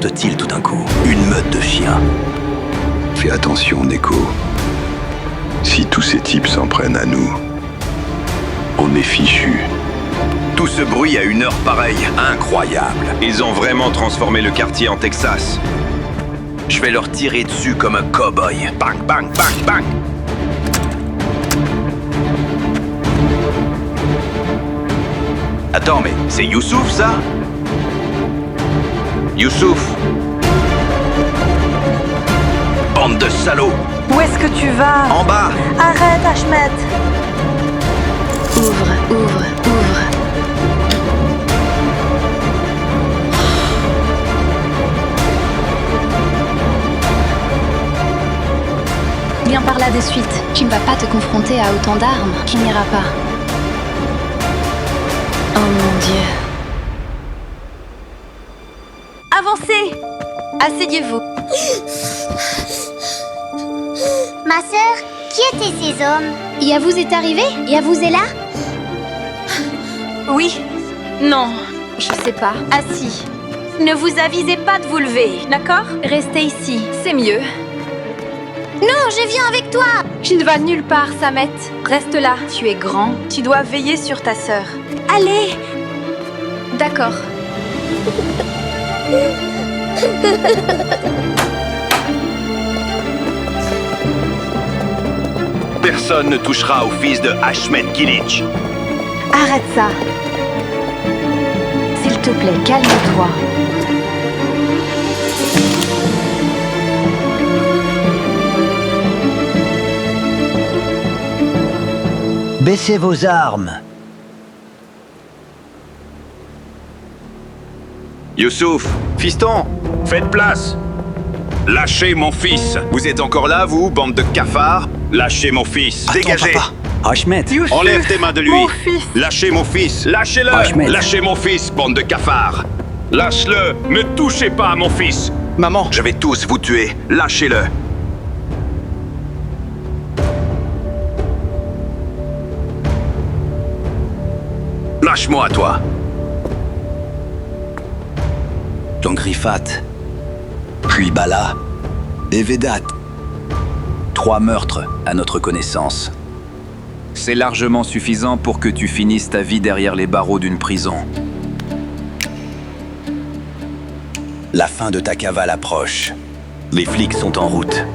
sortent-ils tout d'un coup? Une meute de chiens. Fais attention, Neko. Si tous ces types s'en prennent à nous, on est fichus. Tout ce bruit à une heure pareille, incroyable. Ils ont vraiment transformé le quartier en Texas. Je vais leur tirer dessus comme un cow-boy. Bang, bang, bang, bang. Attends, mais c'est Youssouf, ça? Youssouf! Bande de salauds! Où est-ce que tu vas? En bas! Arrête, Ahmed! Ouvre, ouvre, ouvre. Viens par là de suite. Tu ne vas pas te confronter à autant d'armes. Tu n'iras pas. Oh mon Dieu. Avancez! Asseyez-vous. Ma sœur, qui étaient ces hommes? Yavuz est arrivé? Yavuz est là? Oui. Non. Je sais pas. Assis. Ne vous avisez pas de vous lever, d'accord? Restez ici, c'est mieux. Non, je viens avec toi! Tu ne vas nulle part, Samet. Reste là. Tu es grand. Tu dois veiller sur ta sœur. Allez! D'accord. Personne ne touchera au fils de Ahmed Kilic. Arrête ça. S'il te plaît, calme-toi. Baissez vos armes. Youssouf, fiston, faites place. Lâchez mon fils. Vous êtes encore là, vous, bande de cafards? Lâchez mon fils. Dégagez. Papa. Ahmed. Youssouf, Enlève tes mains de lui. mon fils. Lâchez mon fils. Lâchez-le. Ahmed. Lâchez mon fils, bande de cafards. Lâche-le. Ne touchez pas à mon fils. Maman. Je vais tous vous tuer. Lâchez-le. Lâche-moi, toi. Donc Rifat, puis Bala, et Vedat. 3 meurtres à notre connaissance. C'est largement suffisant pour que tu finisses ta vie derrière les barreaux d'une prison. La fin de ta cavale approche. Les flics sont en route.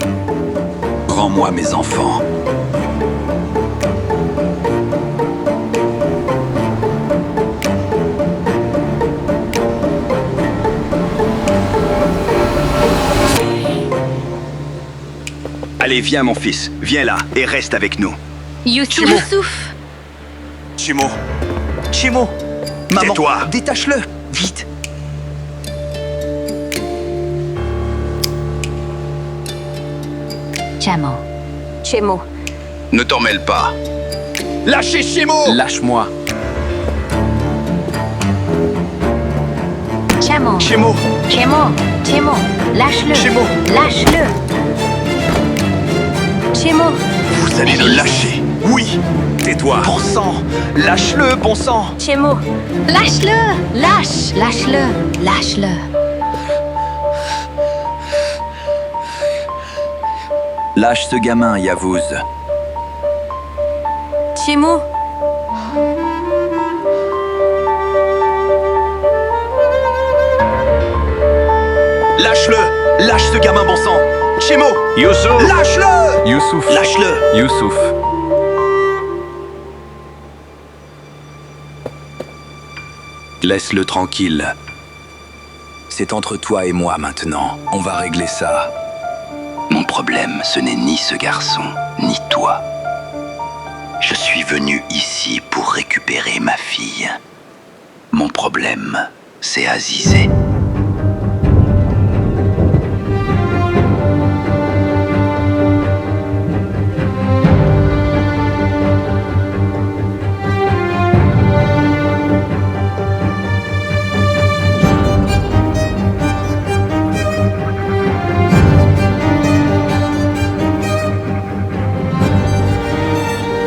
Rends-moi mes enfants. Allez, viens mon fils, viens là et reste avec nous. Youssouf. Chimo. Chimo. Maman, Tais-toi. détache-le, vite. Chamo. Chemo. Ne t'en mêle pas. Lâchez Chimo. Lâche-moi. Chamo. Chimo. Chemo. Lâche-le. Chimo. Lâche-le. Chemo. Vous allez le lâcher. Oui. Tais-toi. Bon sang. Lâche-le, bon sang. Chemo. Lâche-le. Lâche-le. Lâche-le. Lâche ce gamin, Yavuz. Chemo. Lâche-le. Lâche ce gamin, bon sang. Chimo. Youssouf. Lâche-le. Youssouf. Lâche-le. Youssouf. Laisse-le tranquille. C'est entre toi et moi maintenant. On va régler ça. Mon problème, ce n'est ni ce garçon, ni toi. Je suis venu ici pour récupérer ma fille. Mon problème, c'est Azizé.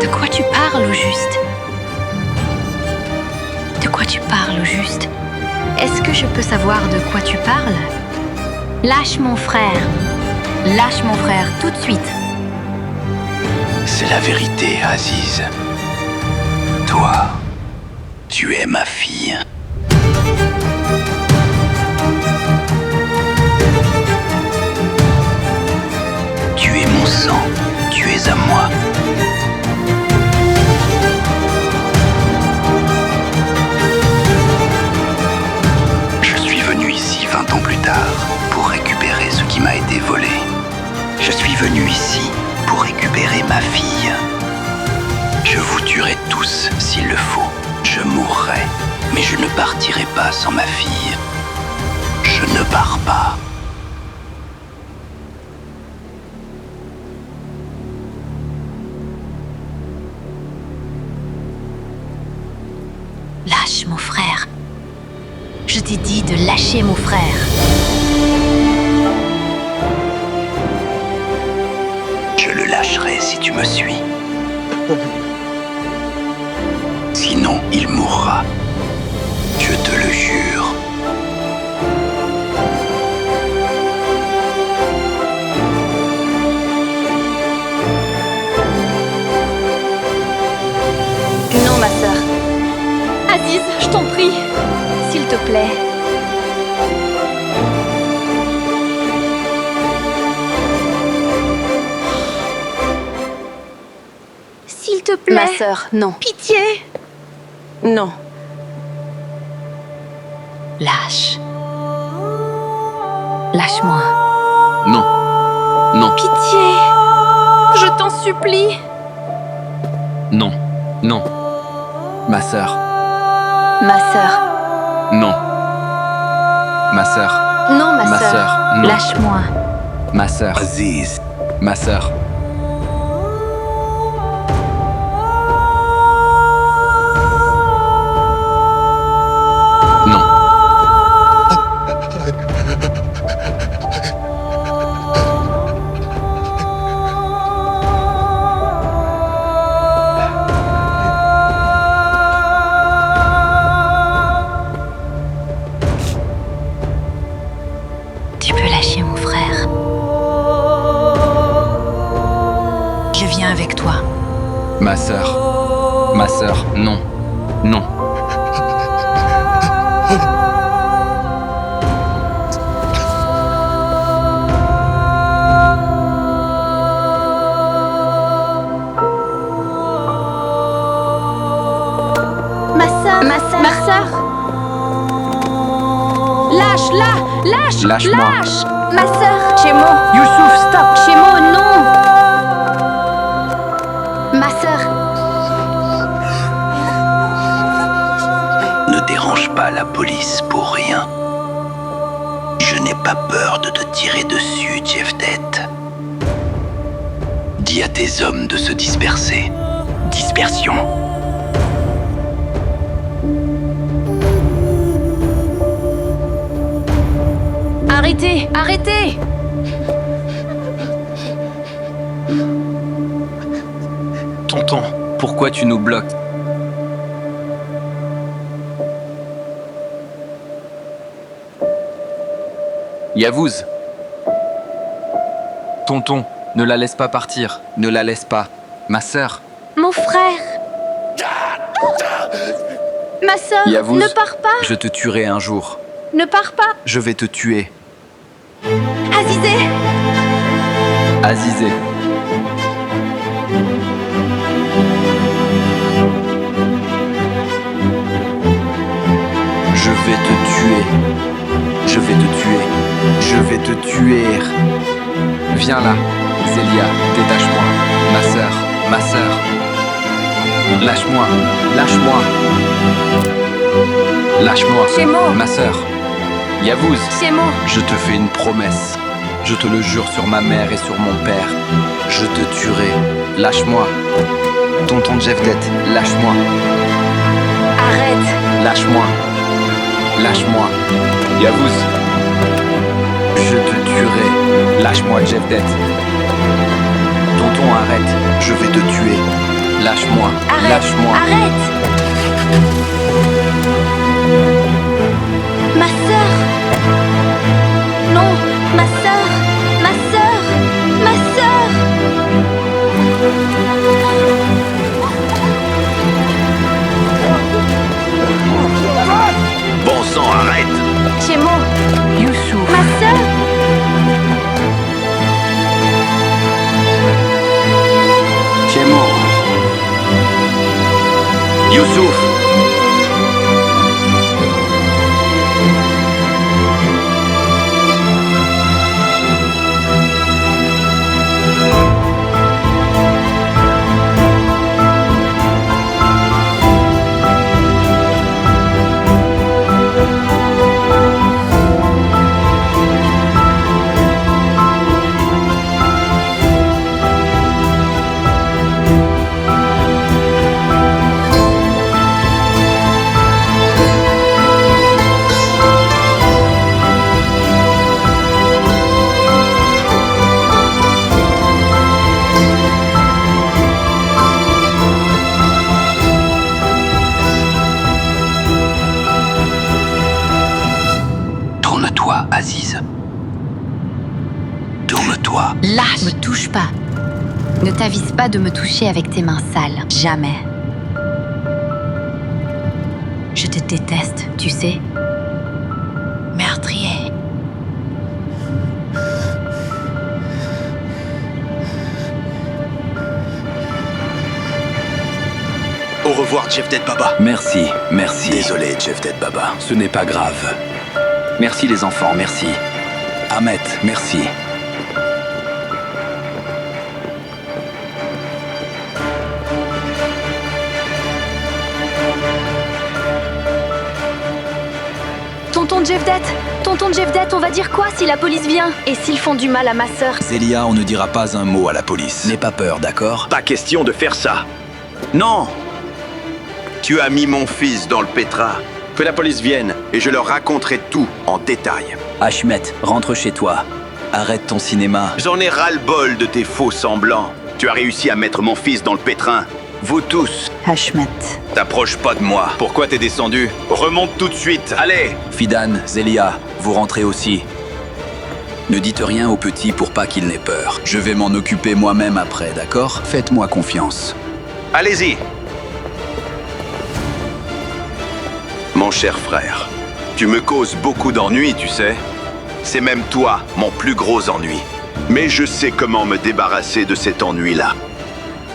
De quoi tu parles au juste? De quoi tu parles au juste? Est-ce que je peux savoir de quoi tu parles? Lâche mon frère. Lâche mon frère, tout de suite. C'est la vérité, Aziz. Toi, tu es ma fille. Tu es mon sang, tu es à moi. Je suis venu ici 20 ans plus tard pour récupérer ce qui m'a été volé. Je suis venu ici pour récupérer ma fille. Je vous tuerai tous s'il le faut. Je mourrai, mais je ne partirai pas sans ma fille. Je ne pars pas. Lâche mon frère. Je t'ai dit de lâcher mon frère. Je le lâcherai si tu me suis. Sinon, il mourra. Je te le jure. Non, ma sœur. Aziz, je t'en prie. S'il te plaît. S'il te plaît. Ma sœur, non. Pitié. Non. Lâche. Lâche-moi. Non. Non. Pitié. Je t'en supplie. Non. Non. Ma sœur. Ma sœur. Non. Ma sœur. Non, ma Ma sœur. sœur. Non. Lâche-moi. Ma sœur. Aziz, Ma sœur. Non. Tu peux lâcher mon frère. Je viens avec toi. Ma sœur. Ma sœur. Non. Non. Ma sœur. Ma sœur. Ma sœur. Lâche-la. Lâche. Lâche-moi. Lâche. Ma sœur. Chemo. Youssouf, stop. Chemo, non. Ma sœur. ne dérange pas la police pour rien. Je n'ai pas peur de te tirer dessus, Jevdet. Dis à tes hommes de se disperser. Dispersion. Arrêtez. Arrêtez. Tonton, pourquoi tu nous bloques? Yavouz. Tonton, ne la laisse pas partir. Ne la laisse pas. Ma sœur. Mon frère. Ma sœur. Yavouz. Ne pars pas. Je te tuerai un jour. Ne pars pas. Je vais te tuer. Azizé. Azizé. Je vais te tuer. Je vais te tuer. Je vais te tuer. Viens là, Zélia, détache-moi. Ma sœur, ma sœur. Lâche-moi, lâche-moi. Lâche-moi, Chemo. ma sœur. Yavouz, Chemo. je te fais une promesse. Je te le jure sur ma mère et sur mon père. Je te tuerai. Lâche-moi. Tonton Jevdet, lâche-moi. Arrête. Lâche-moi. Lâche-moi. Yavouz. Je te tuerai. Lâche-moi, Jevdet. Tonton, arrête. Je vais te tuer. Lâche-moi. Arrête. Lâche-moi. Arrête. Ma sœur. Non. Chemo, Youssouf. ma sœur. Chemo. Youssouf. Tourne-toi, Aziz. Tourne-toi. Lâche. Me touche pas. Ne t'avise pas de me toucher avec tes mains sales. Jamais. Je te déteste, tu sais. Meurtrier. Au revoir, Jevdet Baba. Merci, merci. Désolé, Jevdet Baba. Ce n'est pas grave. Merci les enfants, merci. Ahmet, merci. Tonton Jevdet, on va dire quoi si la police vient? Et s'ils font du mal à ma sœur? Zélia, on ne dira pas un mot à la police. N'aie pas peur, d'accord? Pas question de faire ça. Non. Tu as mis mon fils dans le pétrin. Que la police vienne et je leur raconterai tout en détail. Ahmet, rentre chez toi. Arrête ton cinéma. J'en ai ras-le-bol de tes faux semblants. Tu as réussi à mettre mon fils dans le pétrin. Vous tous, Hashmet. t'approche pas de moi. Pourquoi t'es descendu? Remonte tout de suite, allez! Fidan, Zélia, vous rentrez aussi. Ne dites rien au petit pour pas qu'il n'ait peur. Je vais m'en occuper moi-même après, d'accord? Faites-moi confiance. Allez-y! Mon cher frère, tu me causes beaucoup d'ennuis, tu sais. C'est même toi, mon plus gros ennui. Mais je sais comment me débarrasser de cet ennui-là.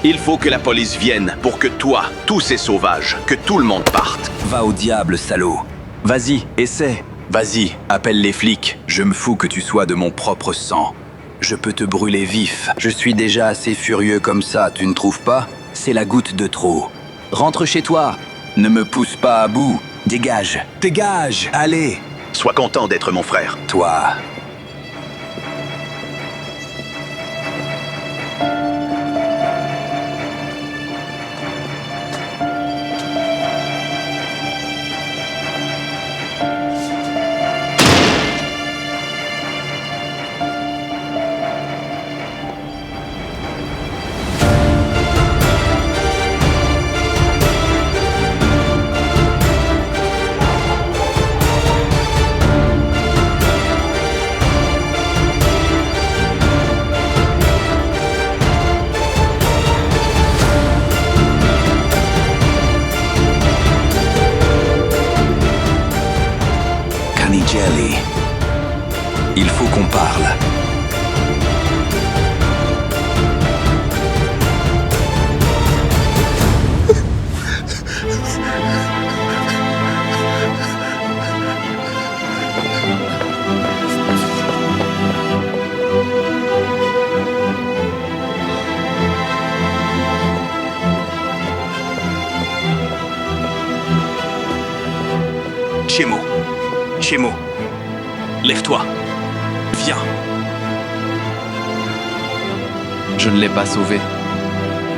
Il faut que la police vienne pour que toi, tous ces sauvages, que tout le monde parte. Va au diable, salaud. Vas-y, essaie. Vas-y, appelle les flics. Je me fous que tu sois de mon propre sang. Je peux te brûler vif. Je suis déjà assez furieux comme ça, tu ne trouves pas? C'est la goutte de trop. Rentre chez toi. Ne me pousse pas à bout. Dégage. Dégage. Allez. Sois content d'être mon frère. Toi. Jelly. Il faut qu'on parle. Chemo, lève-toi. Viens. Je ne l'ai pas sauvée.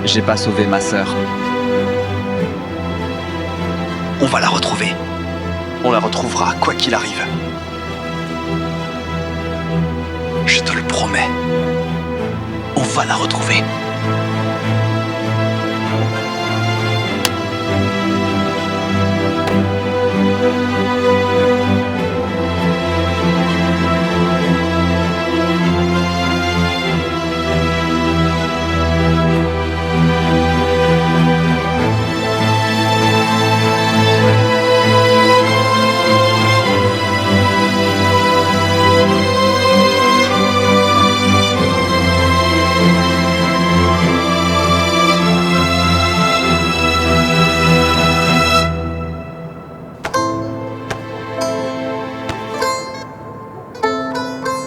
J'ai pas sauvé ma sœur. On va la retrouver. On la retrouvera, quoi qu'il arrive. Je te le promets. On va la retrouver.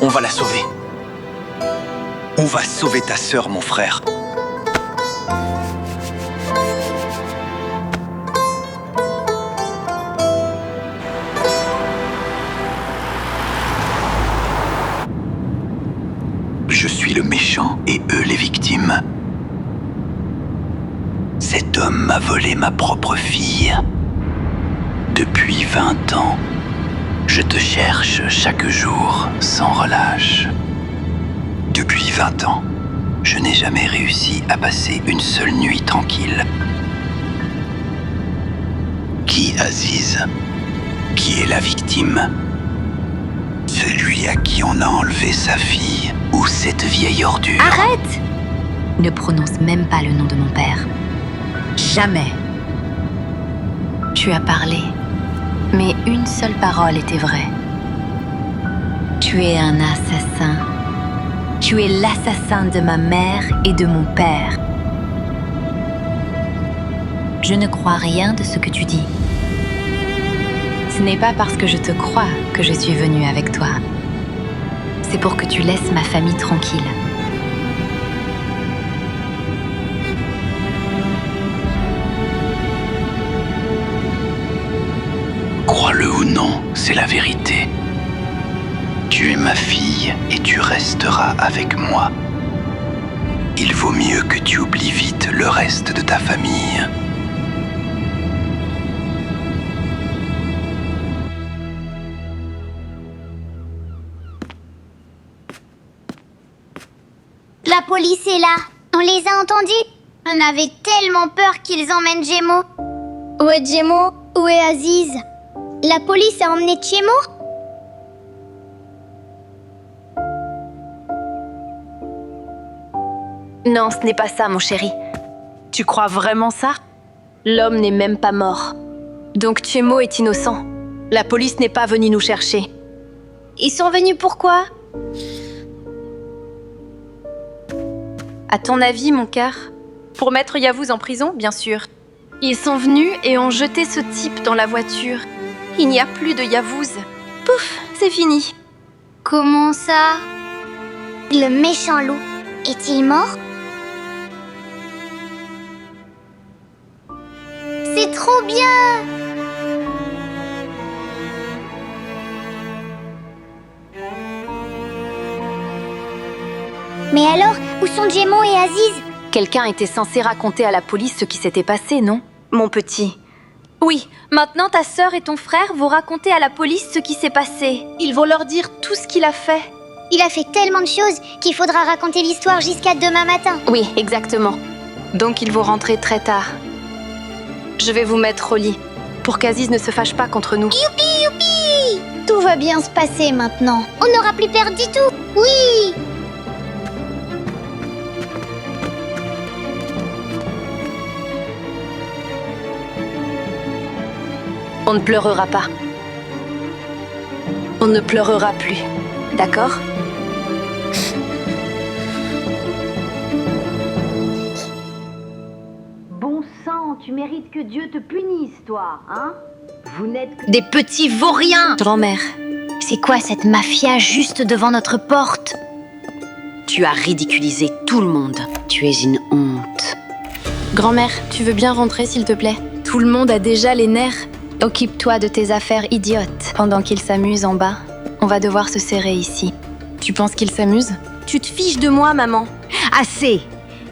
On va la sauver. On va sauver ta sœur, mon frère. Je suis le méchant et eux les victimes. Cet homme m'a volé ma propre fille. Depuis 20 ans, je te cherche chaque jour sans relâche. Depuis 20 ans, je n'ai jamais réussi à passer une seule nuit tranquille. Qui Aziz? Qui est la victime? Celui à qui on a enlevé sa fille ou cette vieille ordure? Arrête! Ne prononce même pas le nom de mon père. Jamais. Tu as parlé, mais une seule parole était vraie. Tu es un assassin. Tu es l'assassin de ma mère et de mon père. Je ne crois rien de ce que tu dis. Ce n'est pas parce que je te crois que je suis venue avec toi. C'est pour que tu laisses ma famille tranquille. Crois-le ou non, c'est la vérité. Tu es ma fille et tu resteras avec moi. Il vaut mieux que tu oublies vite le reste de ta famille. La police est là. On les a entendus. On avait tellement peur qu'ils emmènent Gémeaux. Où est Gémeaux? Où est Aziz? La police a emmené Gémeaux? Non, ce n'est pas ça, mon chéri. Tu crois vraiment ça? L'homme n'est même pas mort. Donc Tchémo est innocent. La police n'est pas venue nous chercher. Ils sont venus pourquoi? À ton avis, mon cœur? Pour mettre Yavuz en prison, bien sûr. Ils sont venus et ont jeté ce type dans la voiture. Il n'y a plus de Yavuz. Pouf, c'est fini. Comment ça? Le méchant loup est-il mort? C'est trop bien! Mais alors, où sont Gémeaux et Aziz? Quelqu'un était censé raconter à la police ce qui s'était passé, non? Mon petit. Oui, maintenant ta sœur et ton frère vont raconter à la police ce qui s'est passé. Ils vont leur dire tout ce qu'il a fait. Il a fait tellement de choses qu'il faudra raconter l'histoire jusqu'à demain matin. Oui, exactement. Donc ils vont rentrer très tard. Je vais vous mettre au lit, pour qu'Aziz ne se fâche pas contre nous. Youpi, youpi! Tout va bien se passer maintenant. On n'aura plus peur du tout. Oui! On ne pleurera pas. On ne pleurera plus. D'accord? Bon sang, tu mérites que Dieu te punisse, toi, hein? Vous n'êtes que Des petits vauriens! Grand-mère, C'est quoi cette mafia juste devant notre porte? Tu as ridiculisé tout le monde. Tu es une honte. grand-mère, tu veux bien rentrer s'il te plaît? Tout le monde a déjà les nerfs. Occupe-toi de tes affaires idiotes. Pendant qu'ils s'amusent en bas, on va devoir se serrer ici. Tu penses qu'ils s'amusent? Tu te fiches de moi, maman. Assez!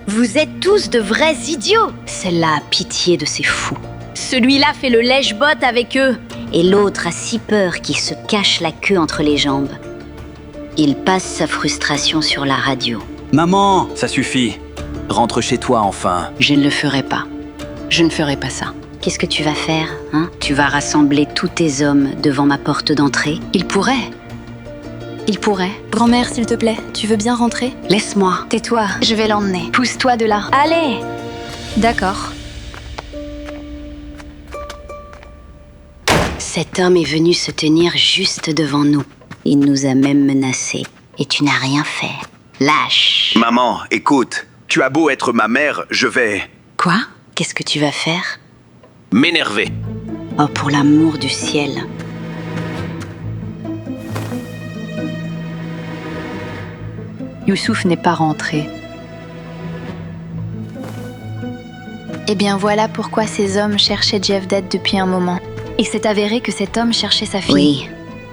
Vous êtes tous de vrais idiots! Celle-là a pitié de ces fous. Celui-là fait le lèche-botte avec eux. Et l'autre a si peur qu'il se cache la queue entre les jambes. Il passe sa frustration sur la radio. Maman, ça suffit. Rentre chez toi enfin. Je ne le ferai pas. Je ne ferai pas ça. Qu'est-ce que tu vas faire, hein? Tu vas rassembler tous tes hommes devant ma porte d'entrée? Il pourrait. Il pourrait. Grand-mère, s'il te plaît, tu veux bien rentrer? Laisse-moi. Tais-toi. Je vais l'emmener. Pousse-toi de là. Allez! D'accord. Cet homme est venu se tenir juste devant nous. Il nous a même menacés. Et tu n'as rien fait. Lâche. Maman, écoute, tu as beau être ma mère, je vais Quoi? Qu'est-ce que tu vas faire? m'énerver. Oh, pour l'amour du ciel. Youssouf n'est pas rentré. Eh bien voilà pourquoi ces hommes cherchaient Jevdet depuis un moment. Il s'est avéré que cet homme cherchait sa fille. Oui,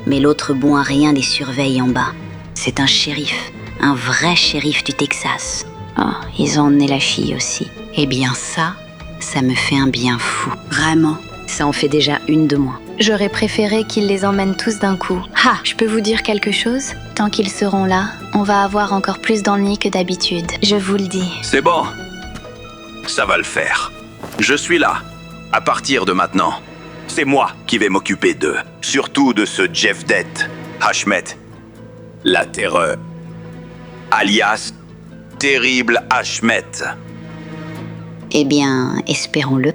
mais l'autre bon à rien les surveille en bas. C'est un shérif, un vrai shérif du Texas. Oh, ils ont emmené la fille aussi. Eh bien ça me fait un bien fou. Vraiment, ça en fait déjà une de moins. J'aurais préféré qu'ils les emmènent tous d'un coup. Ah, je peux vous dire quelque chose? Tant qu'ils seront là, on va avoir encore plus d'ennuis que d'habitude. Je vous le dis. C'est bon. Ça va le faire. Je suis là. À partir de maintenant, c'est moi qui vais m'occuper d'eux. Surtout de ce Jevdet, Hashmet, la terreur, alias Terrible Hashmet. Eh bien, espérons-le.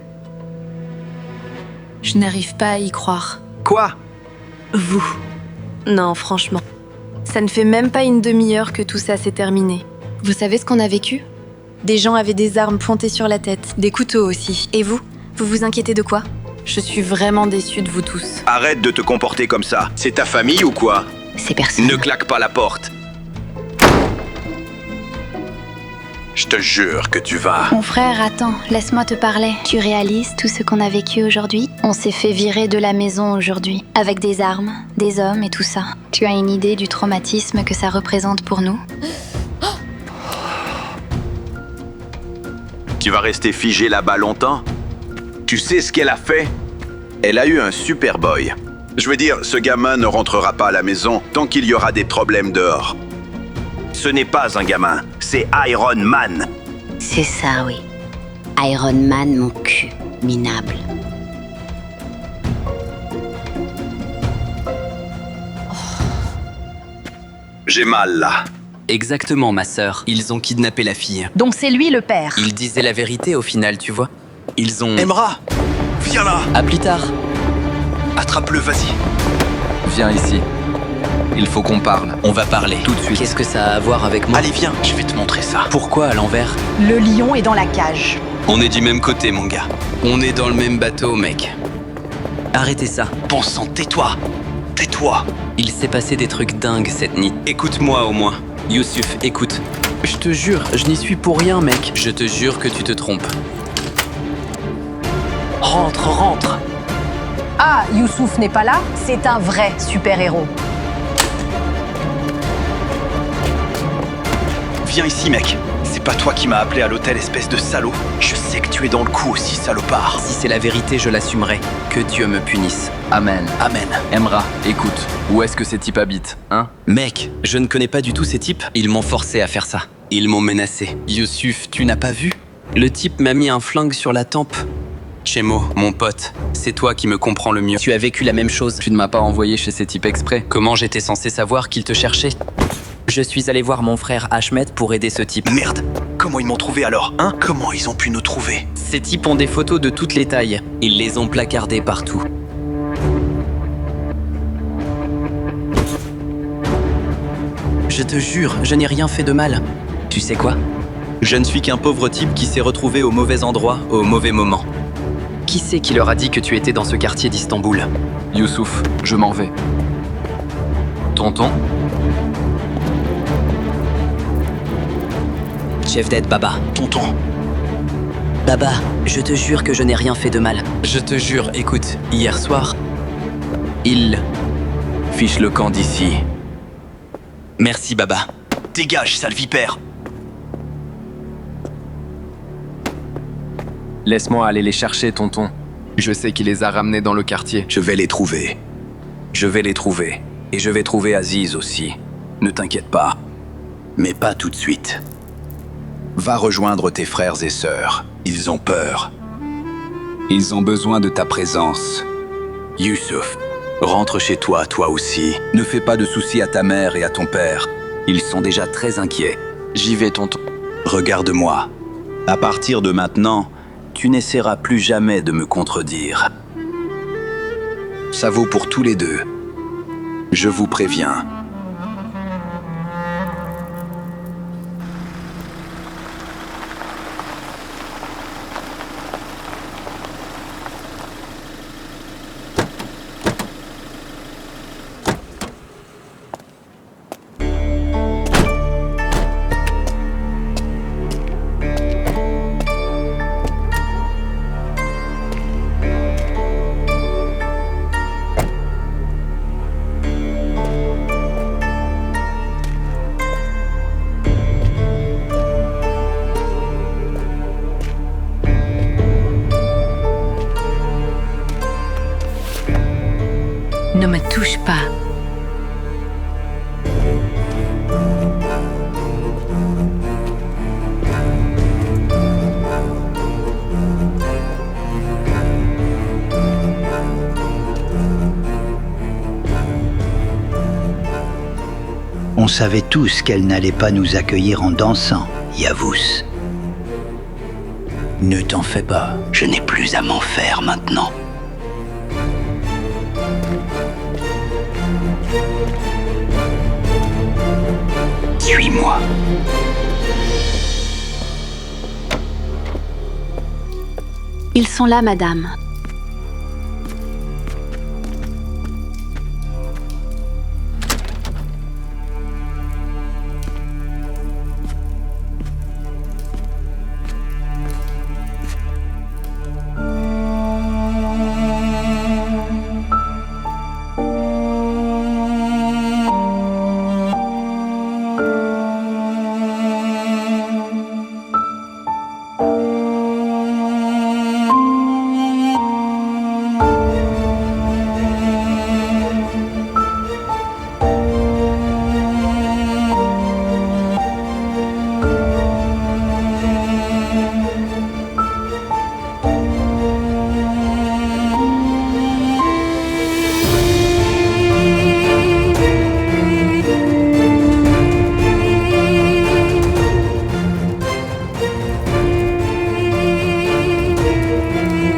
Je n'arrive pas à y croire. Quoi? Vous. Non, franchement. Ça ne fait même pas une demi-heure que tout ça s'est terminé. Vous savez ce qu'on a vécu? Des gens avaient des armes pointées sur la tête, des couteaux aussi. Et vous? Vous vous inquiétez de quoi? Je suis vraiment déçue de vous tous. Arrête de te comporter comme ça. C'est ta famille ou quoi? C'est personne. Ne claque pas la porte. Je te jure que tu vas... Mon frère, attends, laisse-moi te parler. Tu réalises tout ce qu'on a vécu aujourd'hui? On s'est fait virer de la maison aujourd'hui, avec des armes, des hommes et tout ça. Tu as une idée du traumatisme que ça représente pour nous? Tu vas rester figé là-bas longtemps? Tu sais ce qu'elle a fait? Elle a eu un Superboy. Je veux dire, ce gamin ne rentrera pas à la maison tant qu'il y aura des problèmes dehors. Ce n'est pas un gamin, c'est Iron Man. C'est ça, oui. Iron Man, mon cul, minable. J'ai mal là. Exactement, ma sœur. Ils ont kidnappé la fille. Donc c'est lui le père. Ils disaient la vérité au final, tu vois. Ils ont... Emra, viens là. À plus tard. Attrape-le, vas-y. Viens ici. Il faut qu'on parle. On va parler. Tout de suite. Qu'est-ce que ça a à voir avec moi? Allez, viens, je vais te montrer ça. Pourquoi à l'envers? Le lion est dans la cage. On est du même côté, mon gars. On est dans le même bateau, mec. Arrêtez ça. Bon sang, tais-toi. Tais-toi. Il s'est passé des trucs dingues cette nuit. Écoute-moi au moins. Youssouf, écoute. Je te jure, je n'y suis pour rien, mec. Je te jure que tu te trompes. Rentre, rentre. Ah, Youssouf n'est pas là? C'est un vrai super-héros. Viens ici, mec. C'est pas toi qui m'as appelé à l'hôtel, espèce de salaud. Je sais que tu es dans le coup aussi, salopard. Si c'est la vérité, je l'assumerai. Que Dieu me punisse. Amen. Amen. Emra, écoute. Où est-ce que ces types habitent, hein? Mec, je ne connais pas du tout ces types. Ils m'ont forcé à faire ça. Ils m'ont menacé. Youssouf, tu n'as pas vu? Le type m'a mis un flingue sur la tempe. Chemo, mon pote, c'est toi qui me comprends le mieux. Tu as vécu la même chose. Tu ne m'as pas envoyé chez ces types exprès. Comment j'étais censé savoir qu'ils te cherchaient? Je suis allé voir mon frère Hashmet pour aider ce type. Merde. Comment ils m'ont trouvé alors, hein? Comment ils ont pu nous trouver? Ces types ont des photos de toutes les tailles. Ils les ont placardées partout. Je te jure, je n'ai rien fait de mal. Tu sais quoi? Je ne suis qu'un pauvre type qui s'est retrouvé au mauvais endroit, au mauvais moment. Qui c'est qui leur a dit que tu étais dans ce quartier d'Istanbul? Youssouf, je m'en vais. Tonton? Jevdet, Baba. Tonton. Baba, je te jure que je n'ai rien fait de mal. Je te jure, écoute, hier soir, il fiche le camp d'ici. Merci, Baba. Dégage, sale vipère. Laisse-moi aller les chercher, tonton. Je sais qu'il les a ramenés dans le quartier. Je vais les trouver. Je vais les trouver. Et je vais trouver Aziz aussi. Ne t'inquiète pas. Mais pas tout de suite. Va rejoindre tes frères et sœurs. Ils ont peur. Ils ont besoin de ta présence. Youssouf, rentre chez toi, toi aussi. Ne fais pas de soucis à ta mère et à ton père. Ils sont déjà très inquiets. J'y vais, tonton. Regarde-moi. À partir de maintenant, tu n'essaieras plus jamais de me contredire. Ça vaut pour tous les deux. Je vous préviens. pas. On savait tous qu'elle n'allait pas nous accueillir en dansant, Yavuz. Ne t'en fais pas, je n'ai plus à m'en faire maintenant. Suis-moi. Ils sont là, madame.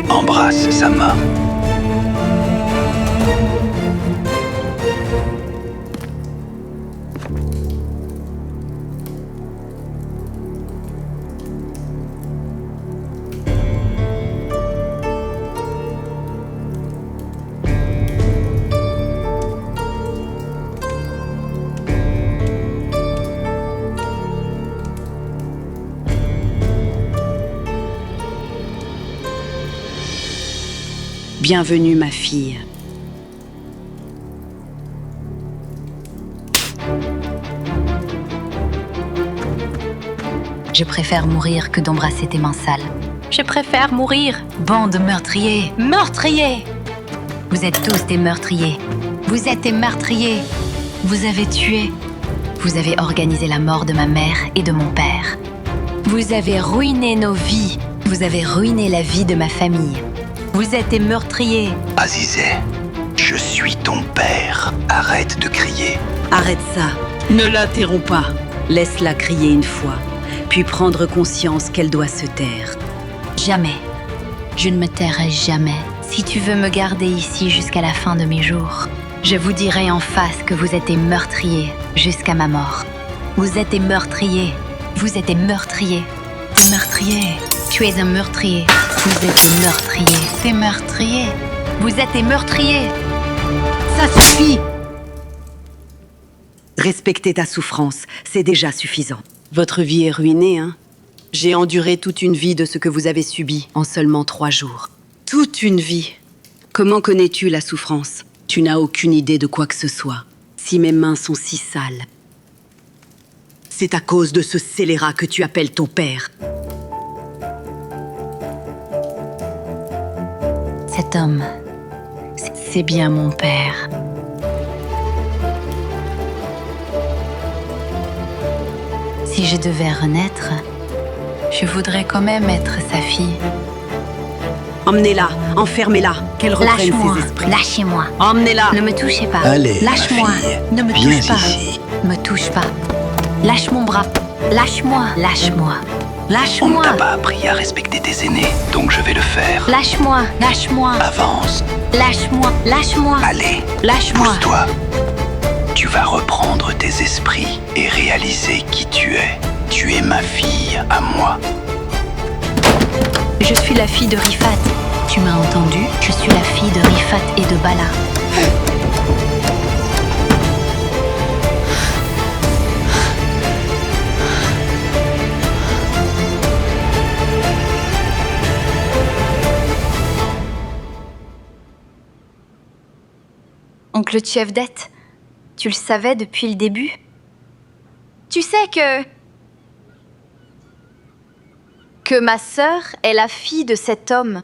Embrasse sa main. Bienvenue, ma fille. Je préfère mourir que d'embrasser tes mains sales. Je préfère mourir. Bande de meurtriers! Meurtrier! Vous êtes tous des meurtriers. Vous êtes des meurtriers. Vous avez tué. Vous avez organisé la mort de ma mère et de mon père. Vous avez ruiné nos vies. Vous avez ruiné la vie de ma famille. Vous êtes des meurtriers. Azizeh, je suis ton père. Arrête de crier. Arrête ça. Ne l'interromps pas. Laisse-la crier une fois, puis prendre conscience qu'elle doit se taire. Jamais. Je ne me tairai jamais. Si tu veux me garder ici jusqu'à la fin de mes jours, je vous dirai en face que vous êtes des meurtriers jusqu'à ma mort. Vous êtes des meurtriers. Vous êtes des meurtriers. Des meurtriers. Tu es un meurtrier. Vous êtes des meurtriers. Des meurtriers. Vous êtes des meurtriers. Ça suffit! Respectez ta souffrance, c'est déjà suffisant. Votre vie est ruinée, hein? J'ai enduré toute une vie de ce que vous avez subi en seulement 3 jours. Toute une vie. Comment connais-tu la souffrance? Tu n'as aucune idée de quoi que ce soit. Si mes mains sont si sales, c'est à cause de ce scélérat que tu appelles ton père. Cet homme, c'est bien mon père. Si je devais renaître, je voudrais quand même être sa fille. Emmenez-la, enfermez-la, qu'elle reprenne Lâche-moi, ses esprits. lâchez-moi. Emmenez-la. Ne me touchez pas. Allez, Lâche-moi. ma fille, Ne me viens touche pas. ici. Me touche pas. Lâche mon bras. Lâche-moi. Lâche-moi. On ne Lâche-moi. t'a pas appris à respecter tes aînés, donc je vais le faire. Lâche-moi. Lâche-moi. Avance, Lâche-moi. Lâche-moi. allez, Lâche-moi. pousse-toi. Tu vas reprendre tes esprits et réaliser qui tu es. Tu es ma fille à moi. Je suis la fille de Rifat. Tu m'as entendu? Je suis la fille de Rifat et de Bala. Oncle Tchevdet, tu le savais depuis le début? Tu sais que ma sœur est la fille de cet homme.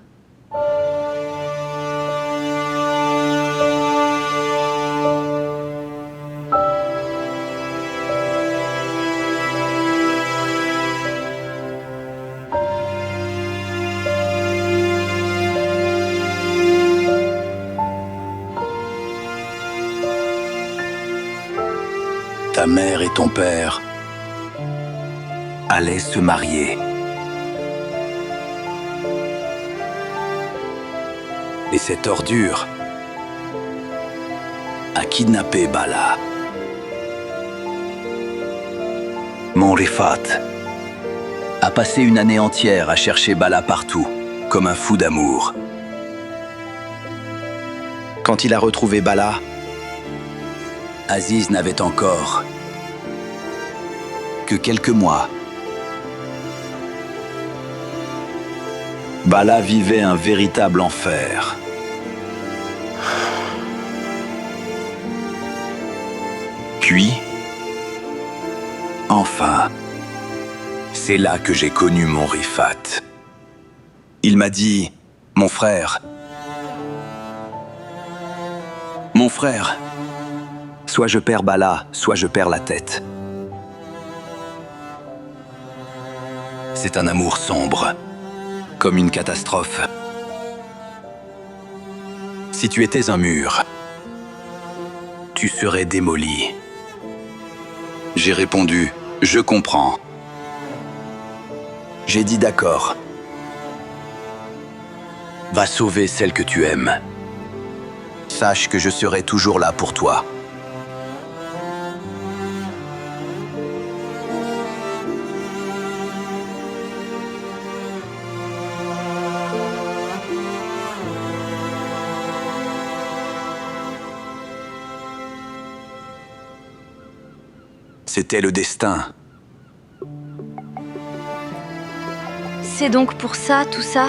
ta mère et ton père allaient se marier. Et cette ordure a kidnappé Bala. Mon Rifat a passé une année entière à chercher Bala partout, comme un fou d'amour. Quand il a retrouvé Bala, Aziz n'avait encore que quelques mois. Bala vivait un véritable enfer. Puis, enfin, c'est là que j'ai connu mon Rifat. Il m'a dit, mon frère, soit je perds Bala, soit je perds la tête. C'est un amour sombre, comme une catastrophe. Si tu étais un mur, tu serais démoli. J'ai répondu, je comprends. J'ai dit d'accord. Va sauver celle que tu aimes. Sache que je serai toujours là pour toi. C'était le destin. C'est donc pour ça, tout ça?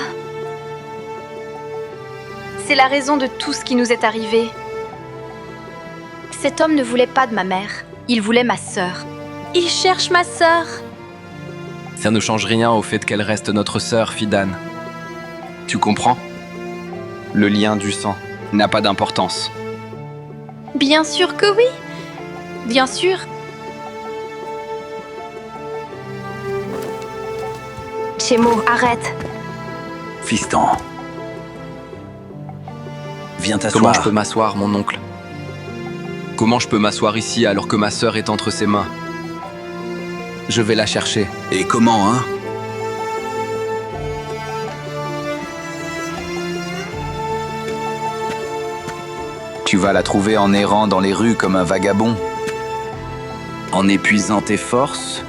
C'est la raison de tout ce qui nous est arrivé. Cet homme ne voulait pas de ma mère. Il voulait ma sœur. Il cherche ma sœur. Ça ne change rien au fait qu'elle reste notre sœur, Fidan. Tu comprends? Le lien du sang n'a pas d'importance. Bien sûr que oui. Bien sûr. Chemo, arrête. Fiston. Viens Comment t'asseoir. je peux m'asseoir, mon oncle? Comment je peux m'asseoir ici alors que ma sœur est entre ses mains? Je vais la chercher. Et comment, hein? Tu vas la trouver en errant dans les rues comme un vagabond? En épuisant tes forces?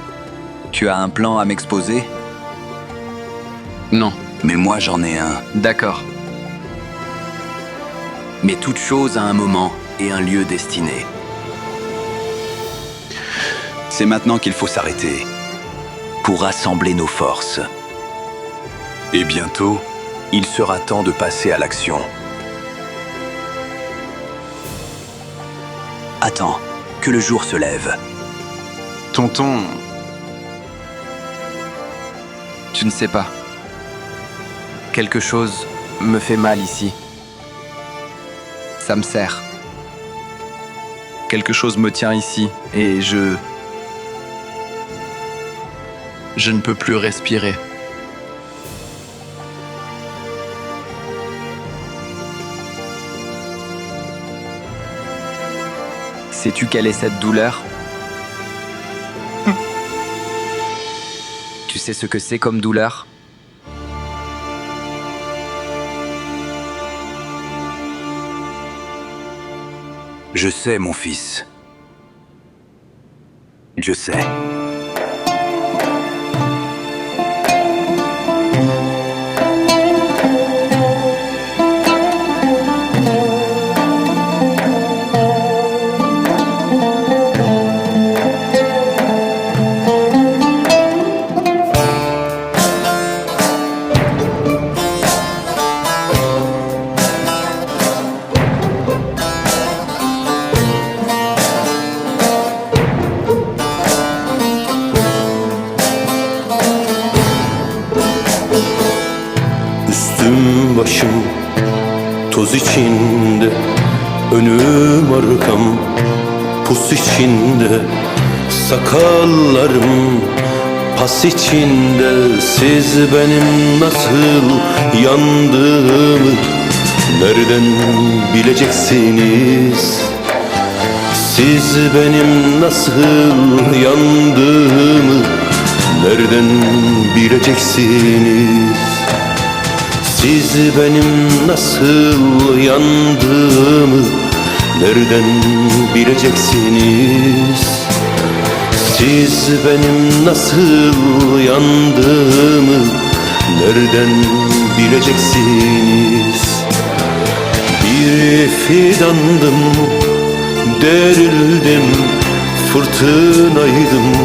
Tu as un plan à m'exposer? Non. Mais moi j'en ai un. D'accord. Mais toute chose a un moment et un lieu destiné. C'est maintenant qu'il faut s'arrêter pour rassembler nos forces. Et bientôt, il sera temps de passer à l'action. Attends, que le jour se lève. Tonton... Tu ne sais pas. Quelque chose me fait mal ici. Ça me serre. Quelque chose me tient ici et je ne peux plus respirer. Sais-tu quelle est cette douleur? Tu sais ce que c'est comme douleur? Je sais, mon fils. Je sais. Üstüm başım toz içinde, önüm arkam pus içinde, sakallarım pas içinde. Siz benim nasıl yandığımı nereden bileceksiniz? Siz benim nasıl yandığımı nereden bileceksiniz? Siz benim nasıl yandığımı nereden bileceksiniz? Siz benim nasıl yandığımı nereden bileceksiniz? Bir fidandım, derildim, fırtınaydım,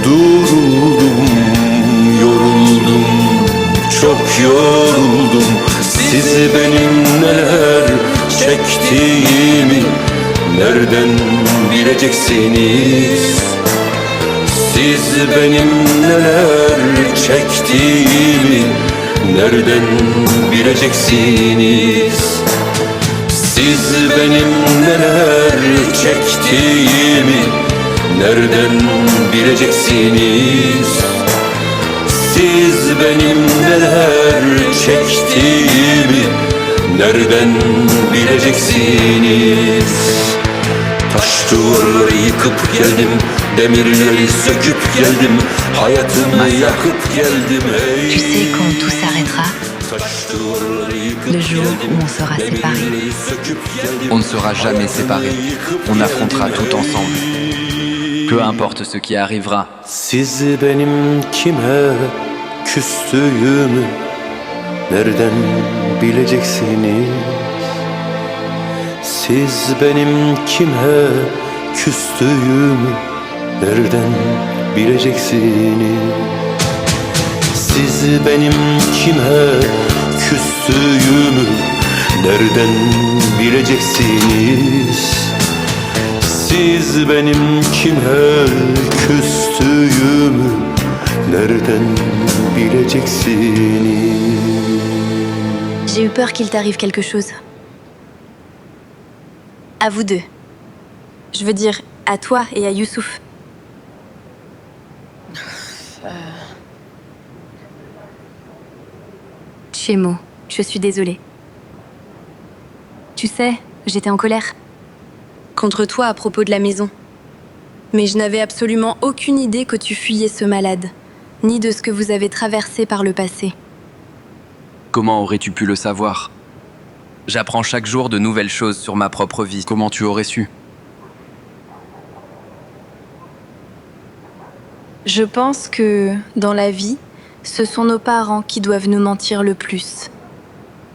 duruldum, yoruldum, çok yoruldum. Siz benim neler çektiğimi nereden bileceksiniz? Siz benim neler çektiğimi nereden bileceksiniz? Siz benim neler çektiğimi nereden bileceksiniz? Siz benim neler çektiğimi nereden bileceksiniz? Taş duvarları yıkıp geldim, demirleri söküp geldim, hayatımı yakıp geldim. Hey. Tu sais quand tout s'arrêtera? Le jour où on sera séparés. On ne sera jamais séparés. On affrontera tout ensemble. Peu importe ce qui arrivera. Siz benim kime küstüğümü nereden bileceksiniz? Siz benim kime küstüğümü nereden bileceksiniz? Siz benim kime küstüğümü nereden bileceksiniz? Siz benim kime küstüğümü nereden bileceksiniz? J'ai eu peur qu'il t'arrive quelque chose. À vous deux. Je veux dire, à toi et à Youssouf. Chémo, je suis désolée. Tu sais, j'étais en colère. Contre toi à propos de la maison. Mais je n'avais absolument aucune idée que tu fuyais ce malade, ni de ce que vous avez traversé par le passé. Comment aurais-tu pu le savoir? J'apprends chaque jour de nouvelles choses sur ma propre vie. Comment tu aurais su? Je pense que, dans la vie, ce sont nos parents qui doivent nous mentir le plus.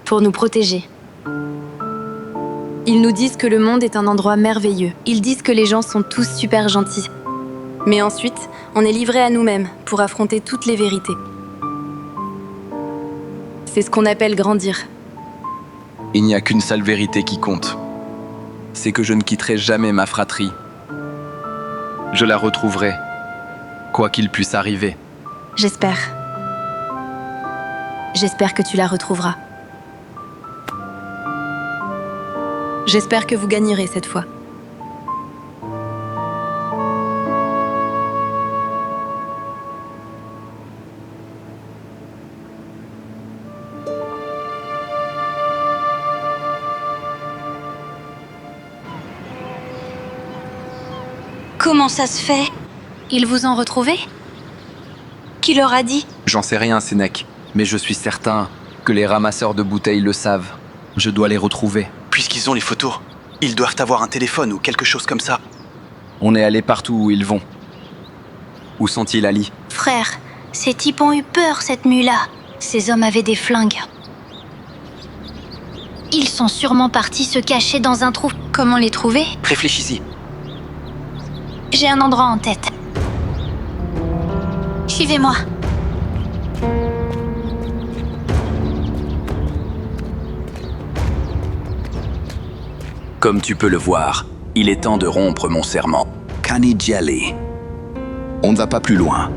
Pour nous protéger. Ils nous disent que le monde est un endroit merveilleux. Ils disent que les gens sont tous super gentils. Mais ensuite, on est livré à nous-mêmes pour affronter toutes les vérités. C'est ce qu'on appelle grandir. Il n'y a qu'une seule vérité qui compte. C'est que je ne quitterai jamais ma fratrie. Je la retrouverai, quoi qu'il puisse arriver. J'espère. J'espère que tu la retrouveras. J'espère que vous gagnerez cette fois. Comment ça se fait? Ils vous ont retrouvé? Qui leur a dit? J'en sais rien, Sénèque, mais je suis certain que les ramasseurs de bouteilles le savent. Je dois les retrouver. Puisqu'ils ont les photos, ils doivent avoir un téléphone ou quelque chose comme ça. On est allé partout où ils vont. Où sont-ils, Ali? Frère, ces types ont eu peur cette nuit-là. Ces hommes avaient des flingues. Ils sont sûrement partis se cacher dans un trou. Comment les trouver? Réfléchis-y. J'ai un endroit en tête. Suivez-moi. Comme tu peux le voir, il est temps de rompre mon serment. Kani Djali. On ne va pas plus loin.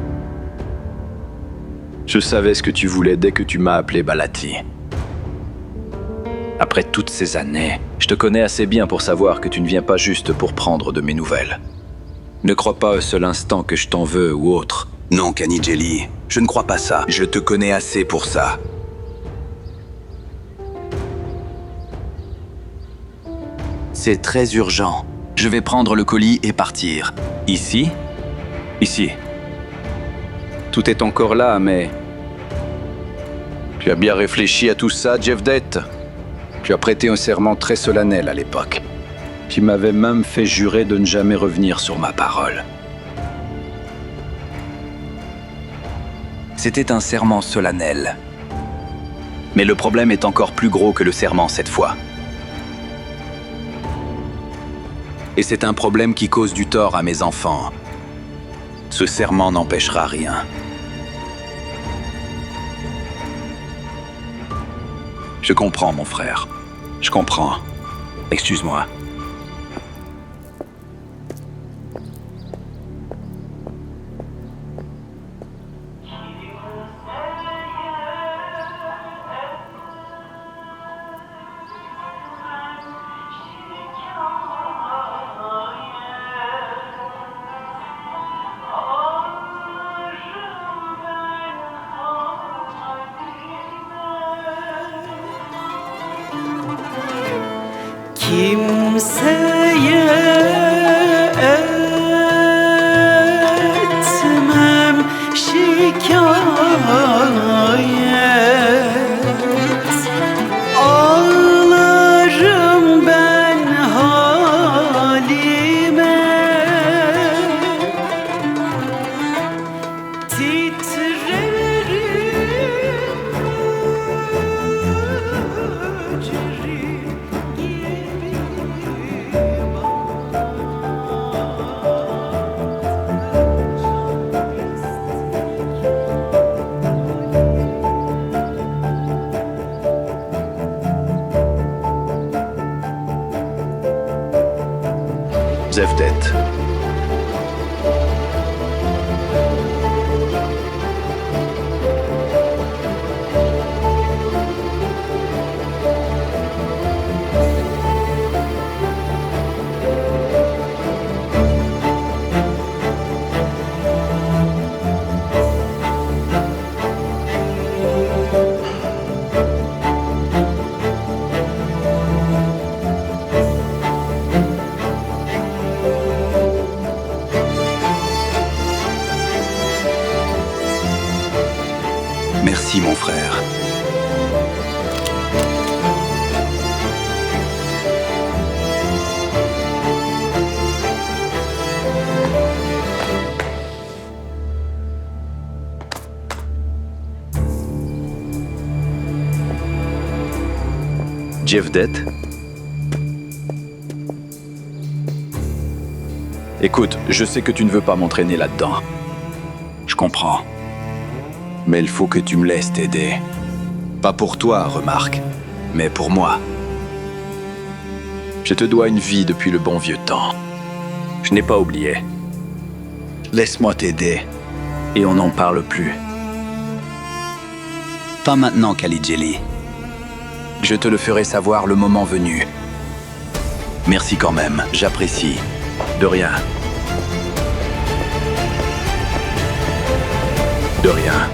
Je savais ce que tu voulais dès que tu m'as appelé Balati. Après toutes ces années, je te connais assez bien pour savoir que tu ne viens pas juste pour prendre de mes nouvelles. Ne crois pas un seul instant que je t'en veux ou autre. Non, Kani Djali, je ne crois pas ça. Je te connais assez pour ça. C'est très urgent. Je vais prendre le colis et partir. Ici? Ici. Tout est encore là, mais... Tu as bien réfléchi à tout ça, Jevdet. Tu as prêté un serment très solennel à l'époque. Tu m'avais même fait jurer de ne jamais revenir sur ma parole. C'était un serment solennel. Mais le problème est encore plus gros que le serment cette fois. Et c'est un problème qui cause du tort à mes enfants. Ce serment n'empêchera rien. Je comprends, mon frère. Je comprends. Excuse-moi. Kimseye etmem şikayet, ağlarım ben halime, titrerim Jevdet. Merci, mon frère. Jevdet. Écoute, je sais que tu ne veux pas m'entraîner là-dedans. Je comprends. Mais il faut que tu me laisses t'aider. Pas pour toi, remarque, mais pour moi. Je te dois une vie depuis le bon vieux temps. Je n'ai pas oublié. Laisse-moi t'aider, et on n'en parle plus. Pas maintenant, Khalidjeli. Je te le ferai savoir le moment venu. Merci quand même, j'apprécie. De rien. De rien.